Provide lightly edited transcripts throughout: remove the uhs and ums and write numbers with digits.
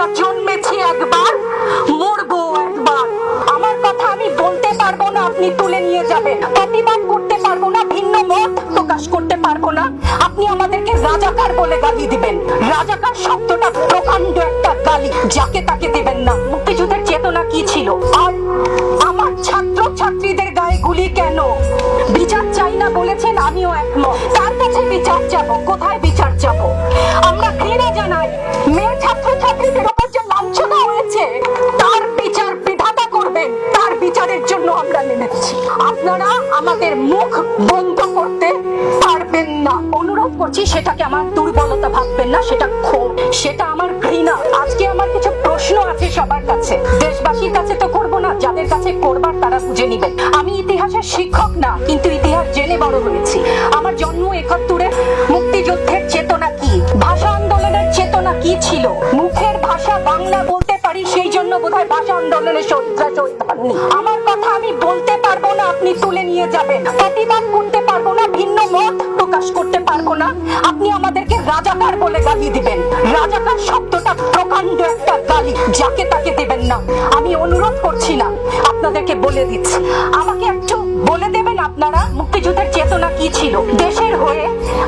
আমরা জন্মেছি একবার, মরবো একবার। আমার কথা আমি বলতে পারবো না, আপনি তুলে নিয়ে যাবেন। প্রতিবাদ করতে পারবো না, ভিন্ন মত প্রকাশ করতে পারবো না, আপনি আমাদেরকে রাজাকার বলে গালি দিবেন। রাজাকার শব্দটা প্রকাণ্ড একটা গালি, যাকে তাকে দিবেন না। মুক্তিযুদ্ধের চেতনা কি ছিল? আর আমার ছাত্র ছাত্রীদের গায়ে গুলি কেন? বিচার চাই না বলেছেন, আমিও একমত। কার কাছে বিচার চাবো? কোথায় বিচার চাবো? আমরা ঘৃণা জানাই মেয়ে ছাত্র ছাত্রীদের উপর যে লাঞ্ছনা হয়েছে, তার বিচার বিধাতা করবেন। তার বিচারের জন্য আমরা নেমেছি। আপনারা আমাদের মুখ বন্ধ করতে পারবেন না। অনুরোধ করছি, সেটাকে আমার দুর্বলতা ভাববেন না, সেটা ক্ষোভ, সেটা আমার ঘৃণা। আজকে আমার কিছু প্রশ্ন আছে সবার কাছে, দেশবাসীর কাছে তো করবো না, যাদের কাছে করবার তারা বুঝে নিবেন। আমি ইতিহাসের শিক্ষক না, কিন্তু ইতিহাস জেনে বড় হয়েছি। আমার জন্ম ৭১-এ। মুক্তিযুদ্ধের চেতনা কি? ভাষা আন্দোলনের চেতনা কি ছিল? মুখের ভাষা বাংলা বলতে পারি, সেই জন্য বোধহয় ভাষা আন্দোলনের শহীদরা শহীদ হননি। আমার কথা আমি বলতে পারবো না, আপনি তুলে নিয়ে যাবেন। প্রতিবাদ করতে পারবো না, ভিন্ন মত প্রকাশ করতে পারবো না, আপনি আমাদেরকে রাজাকার বলে গালি দিবেন। রাজাকার শব্দটা প্রকাণ্ড একটা গালি, যাকে তাকে দিবেন না। আমি অনুরোধ করছি না, আপনাদেরকে বলে দিচ্ছি। আমাকে একটু বলে দেবেন আপনারা মুক্তিযুদ্ধের চেতনা কি ছিল? দেশের হয়ে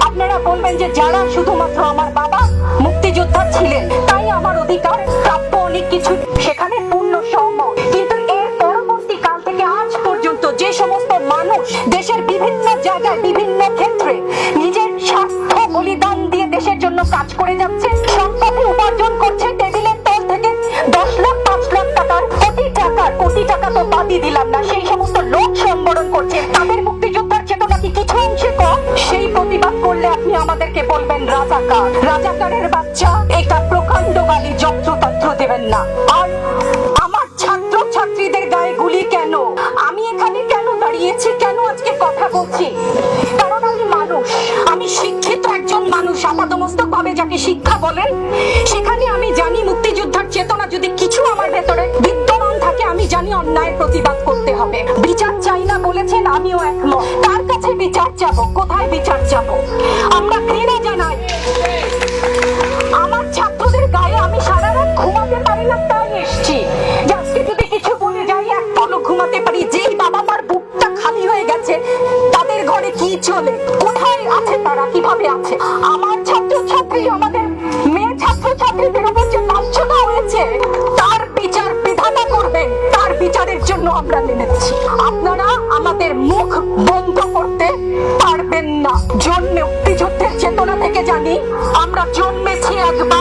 আপনারা বলবেন যে যারা শুধুমাত্র আমার বাবা মুক্তিযোদ্ধা ছিলেন, তাই আমার অধিকার প্রাপ্য অনেক কিছু, সেখানে পূর্ণ সহমত। কিন্তু এর পরবর্তী কাল থেকে আজ পর্যন্ত যে সমস্ত মানুষ দেশের বিভিন্ন জায়গায় বিভিন্ন ক্ষেত্রে নিজের স্বার্থ বলিদান দিয়ে দেশের জন্য কাজ করে যাচ্ছে, সম্পত্তি উপার্জন করছে, টেবিলের তল থেকে ১০ লাখ ৫ লাখ টাকার কোটি টাকা তো বাদই দিলাম না, সেই সমস্ত লোক সম্বরণ করছে, তাদের মুক্তিযোদ্ধার চেতনা কি কিছু অংশে কম? সেই প্রতিবাদ করলে আপনি আমাদেরকে বলবেন রাজাকার। রাজাকারের বাচ্চা, এটা প্রকাণ্ড গালি, যন্ত্রতন্ত্র দেবেন না। আর আমার ছাত্র ছাত্রীদের গায়ে গুলি কেন? আমি এখানে কেন দাঁড়িয়েছি, কেন আজকে কথা বলছি? কারণ আমি মানুষ, আমি শিক্ষিত একজন মানুষ, আপাতমস্তক ভাবে যাকে শিক্ষা বলেন। সেখানে আমি জানি মুক্তিযোদ্ধার চেতনা যদি কিছু আমার ভেতরে বিদ্যমান থাকে, আমি জানি অন্যায়ের প্রতিবাদ করতে হবে। বিচার চাই না বলেছেন, আমিও একমত। কার কাছে বিচার চাবো? কোথায় বিচার চাবো? আমরা ঘৃণা জানাই আমার ছাত্রদের গায়ে। আমি সারা রাত ঘুমাতে পারি না, তাই এসছি। আজকে যদি কিছু বলে যাই, এক পলক ঘুমাতে পারি। যেই বাবা মার বুকটা খালি হয়ে গেছে, তাদের ঘরে কি চলে, কোথায় আছে তারা, কিভাবে আছে? আমার ছাত্র ছাত্রী, আমাদের মেয়ে ছাত্র ছাত্রীদের উপর যে লাঞ্ছনা হয়েছে, তার বিচার বিধাতা করবেন। তার বিচারের জন্য আমরা নেমেছি। আপনারা আমাদের মুখ বন্ধ করতে পারবেন না। মুক্তিযুদ্ধের চেতনা থেকে জানি আমরা জন্মেছি একবার।